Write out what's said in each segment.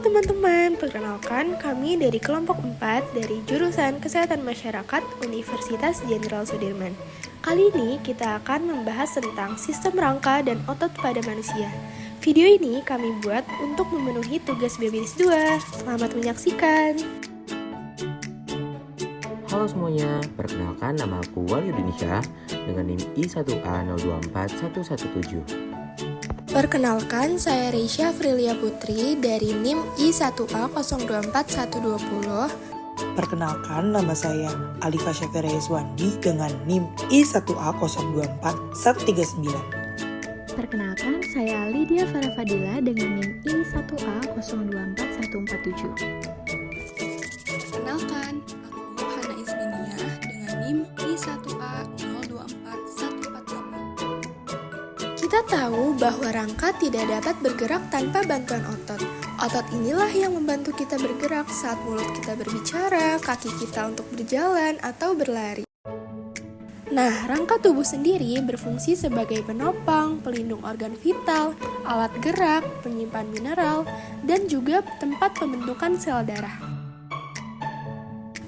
teman-teman, perkenalkan kami dari kelompok 4 dari jurusan Kesehatan Masyarakat Universitas Jenderal Sudirman. Kali ini kita akan membahas tentang sistem rangka dan otot pada manusia. Video ini kami buat untuk memenuhi tugas BBS 2. Selamat menyaksikan. Halo semuanya, perkenalkan nama aku Wali Indonesia dengan NIM I1A024117. Perkenalkan, saya Reisha Frilia Putri dari NIM I1A024120. Perkenalkan, nama saya Alifa Syafira Yaswandi dengan NIM I1A024139. Perkenalkan, saya Lydia Farah Fadila dengan NIM I1A024147. Perkenalkan, aku Hana Isminiah dengan NIM I1A024148. Kita tahu bahwa rangka tidak dapat bergerak tanpa bantuan otot. Otot inilah yang membantu kita bergerak saat mulut kita berbicara, kaki kita untuk berjalan atau berlari. Nah, rangka tubuh sendiri berfungsi sebagai penopang, pelindung organ vital, alat gerak, penyimpan mineral, dan juga tempat pembentukan sel darah.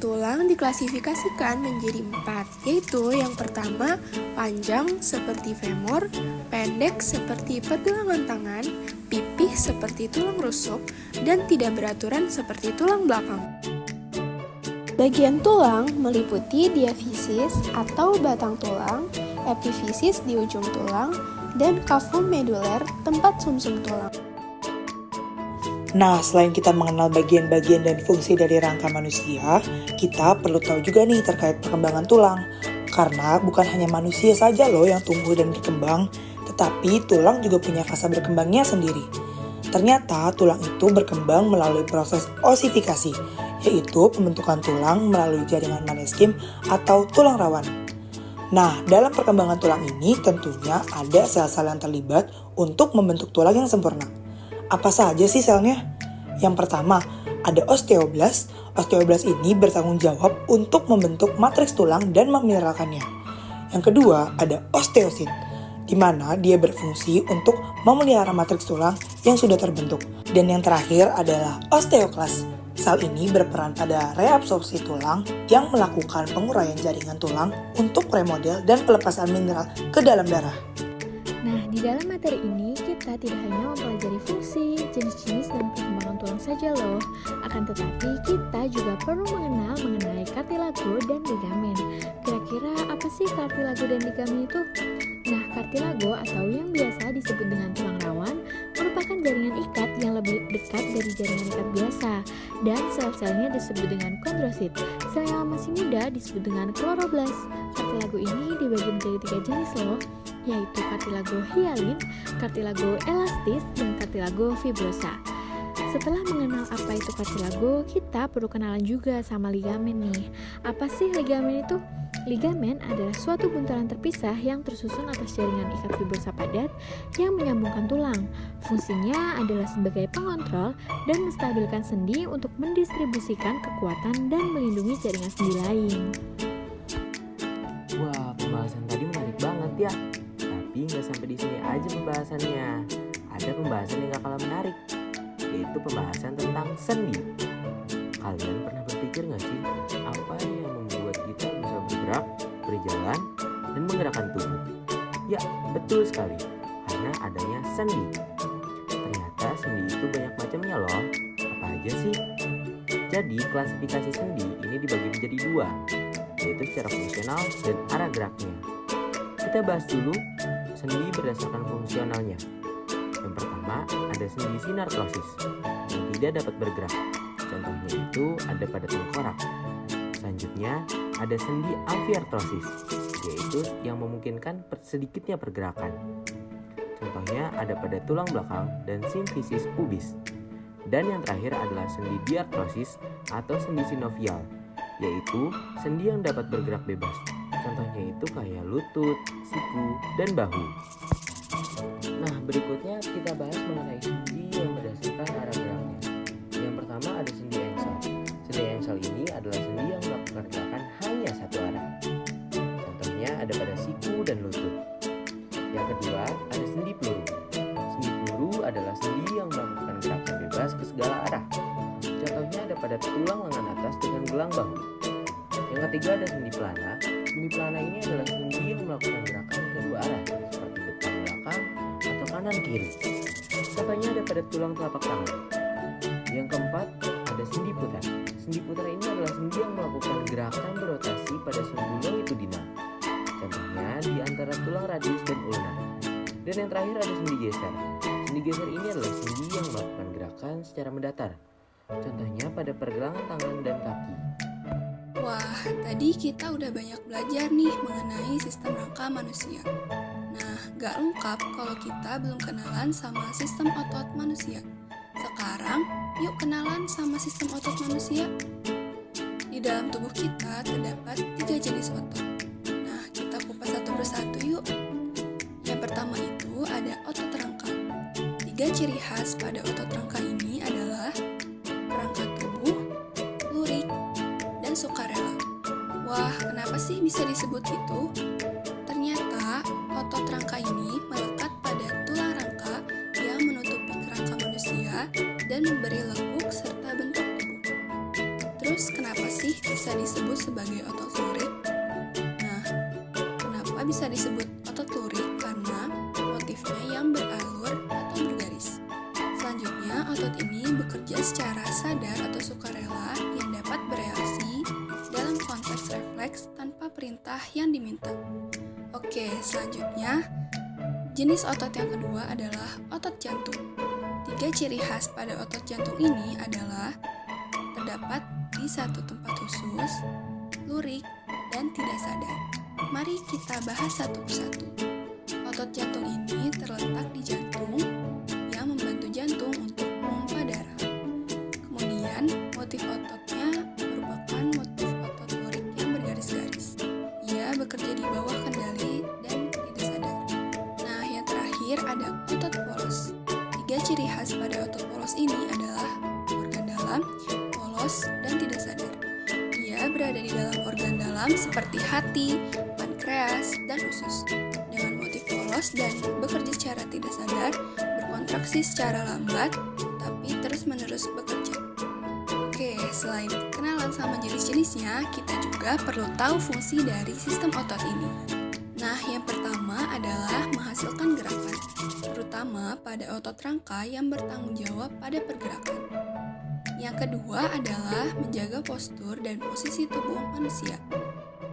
Tulang diklasifikasikan menjadi 4, yaitu yang pertama, panjang seperti femur, pendek seperti pergelangan tangan, pipih seperti tulang rusuk, dan tidak beraturan seperti tulang belakang. Bagian tulang meliputi diafisis atau batang tulang, epifisis di ujung tulang, dan cavum medular tempat sumsum tulang. Nah, selain kita mengenal bagian-bagian dan fungsi dari rangka manusia, kita perlu tahu juga nih terkait perkembangan tulang. Karena bukan hanya manusia saja loh yang tumbuh dan berkembang, tetapi tulang juga punya fase berkembangnya sendiri. Ternyata tulang itu berkembang melalui proses osifikasi, yaitu pembentukan tulang melalui jaringan maneskim atau tulang rawan. Nah, dalam perkembangan tulang ini tentunya ada sel-sel yang terlibat untuk membentuk tulang yang sempurna. Apa saja sih selnya? Yang pertama, ada osteoblast. Osteoblast ini bertanggung jawab untuk membentuk matriks tulang dan memineralkannya. Yang kedua, ada osteosit, di mana dia berfungsi untuk memelihara matriks tulang yang sudah terbentuk. Dan yang terakhir adalah osteoklas. Sel ini berperan pada reabsorpsi tulang yang melakukan penguraian jaringan tulang untuk remodel dan pelepasan mineral ke dalam darah. Nah, di dalam materi ini kita tidak hanya mempelajari fungsi, jenis-jenis, dan perkembangan tulang saja loh. Akan tetapi kita juga perlu mengenal mengenai kartilago dan ligamen. Kira-kira apa sih kartilago dan ligamen itu? Nah, kartilago atau yang biasa disebut dengan tulang rawan merupakan jaringan ikat yang lebih dekat dari jaringan ikat biasa, dan sel-selnya disebut dengan kondrosit. Sel yang masih muda disebut dengan kloroblast. Kartilago ini dibagi menjadi 3 jenis loh, yaitu kartilago hyalin, kartilago elastis, dan kartilago fibrosa. Setelah mengenal apa itu kartilago, kita perlu kenalan juga sama ligamen nih. Apa sih ligamen itu? Ligamen adalah suatu buntalan terpisah yang tersusun atas jaringan ikat fibrosa padat yang menyambungkan tulang. Fungsinya adalah sebagai pengontrol dan menstabilkan sendi untuk mendistribusikan kekuatan dan melindungi jaringan sendi lain. Wah, pembahasan tadi menarik banget ya. Tapi nggak sampai di sini aja pembahasannya. Ada pembahasan yang gak kalah menarik, yaitu pembahasan tentang sendi. Kalian pernah berpikir nggak sih, apa yang membuat kita bisa bergerak, berjalan, dan menggerakkan tubuh? Ya, betul sekali, karena adanya sendi. Ternyata sendi itu banyak macamnya loh. Apa aja sih? Jadi, klasifikasi sendi ini dibagi menjadi 2, yaitu secara fungsional dan arah geraknya. Kita bahas dulu sendi berdasarkan fungsionalnya. Yang pertama, ada sendi sinartrosis yang tidak dapat bergerak. Contohnya itu ada pada tengkorak. Selanjutnya, ada sendi amfiartrosis, yaitu yang memungkinkan sedikitnya pergerakan. Contohnya ada pada tulang belakang dan simfisis pubis. Dan yang terakhir adalah sendi diartrosis atau sendi sinovial, yaitu sendi yang dapat bergerak bebas. Contohnya itu kayak lutut, siku, dan bahu. Nah, berikutnya kita bahas mengenai sendi yang berdasarkan arah geraknya. Yang pertama ada sendi engsel. Sendi engsel ini adalah sendi yang melakukan gerakan hanya satu arah. Contohnya ada pada siku dan lutut. Yang kedua ada sendi peluru. Sendi peluru adalah sendi yang melakukan gerakan bebas ke segala arah. pada tulang lengan atas dengan gelang bahu. Yang ketiga ada sendi pelana. Sendi pelana ini adalah sendi yang melakukan gerakan kedua arah seperti depan belakang atau kanan kiri. Contohnya ada pada tulang telapak tangan. Yang keempat ada sendi putar. Sendi putar ini adalah sendi yang melakukan gerakan berotasi pada sumbu longitudinal. Contohnya di antara tulang radius dan ulna. Dan yang terakhir ada sendi geser. Sendi geser ini adalah sendi yang melakukan gerakan secara mendatar. Contohnya pada pergelangan tangan dan kaki. Wah, tadi kita udah banyak belajar nih mengenai sistem rangka manusia. Nah, gak lengkap kalau kita belum kenalan sama sistem otot manusia. Sekarang, yuk kenalan sama sistem otot manusia. Di dalam tubuh kita terdapat 3 jenis otot. Nah, kita kupas satu persatu yuk. Yang pertama itu ada otot rangka. 3 ciri khas pada otot rangka ini adalah rangka tubuh, lurik, dan sukarela. Wah, kenapa sih bisa disebut itu? Ternyata otot rangka ini melekat pada tulang rangka yang menutupi kerangka manusia dan memberi lekuk serta bentuk tubuh. Terus kenapa sih bisa disebut sebagai otot lurik? Nah, kenapa bisa disebut otot lurik? Karena motifnya yang beralur atau bergaris. Selanjutnya, otot ini bekerja secara sadar atau sukarela yang dapat bereaksi dalam konteks refleks tanpa perintah yang diminta. Oke, selanjutnya, jenis otot yang kedua adalah otot jantung. 3 ciri khas pada otot jantung ini adalah terdapat di satu tempat khusus, lurik, dan tidak sadar. Mari kita bahas satu persatu. Otot jantung ini terletak di jantung yang membantu jantung untuk memompa darah. Kemudian, motif ototnya merupakan motif otot lurik yang bergaris-garis. Ia bekerja di bawah kendali dan tidak sadar. Nah, yang terakhir ada otot polos. 3 ciri khas pada otot polos ini adalah organ dalam, polos, dan tidak sadar. Ia berada di dalam organ dalam seperti hati, pankreas, dan usus. Dengan motif polos dan bekerja secara tidak sadar, berkontraksi secara lambat, tapi terus-menerus bekerja. Oke, selain kenalan sama jenis-jenisnya, kita juga perlu tahu fungsi dari sistem otot ini. Nah, yang pertama adalah menghasilkan gerakan, terutama pada otot rangka yang bertanggung jawab pada pergerakan. Yang kedua adalah menjaga postur dan posisi tubuh manusia.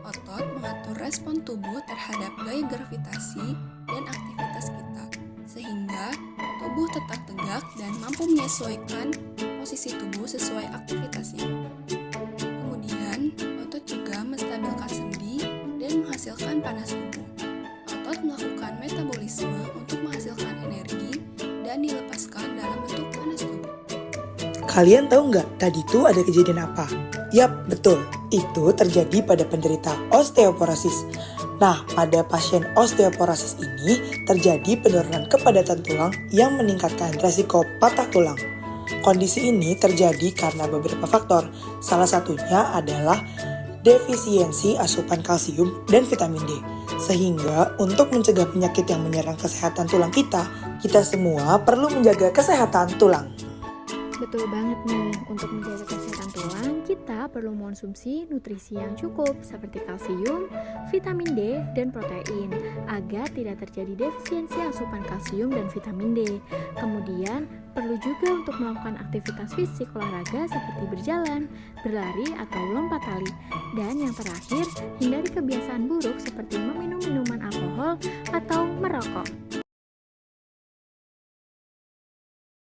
Otot mengatur respon tubuh terhadap gaya gravitasi dan aktivitas kita, sehingga tubuh tetap tegak dan mampu menyesuaikan posisi tubuh sesuai aktivitasnya. Kemudian, otot juga menstabilkan sendi dan menghasilkan panas tubuh. Otot melakukan metabolisme untuk menghasilkan energi dan dilepaskan dalam bentuk panas tubuh. Kalian tahu nggak tadi tuh ada kejadian apa? Yap, betul. Itu terjadi pada penderita osteoporosis. Nah, pada pasien osteoporosis ini terjadi penurunan kepadatan tulang yang meningkatkan resiko patah tulang. Kondisi ini terjadi karena beberapa faktor. Salah satunya adalah defisiensi asupan kalsium dan vitamin D. Sehingga untuk mencegah penyakit yang menyerang kesehatan tulang kita semua perlu menjaga kesehatan tulang. Betul banget nih, untuk menjaga kesehatan tulang, kita perlu mengonsumsi nutrisi yang cukup seperti kalsium, vitamin D, dan protein agar tidak terjadi defisiensi asupan kalsium dan vitamin D. Kemudian, perlu juga untuk melakukan aktivitas fisik olahraga seperti berjalan, berlari, atau lompat tali. Dan yang terakhir, hindari kebiasaan buruk seperti meminum minuman alkohol atau merokok.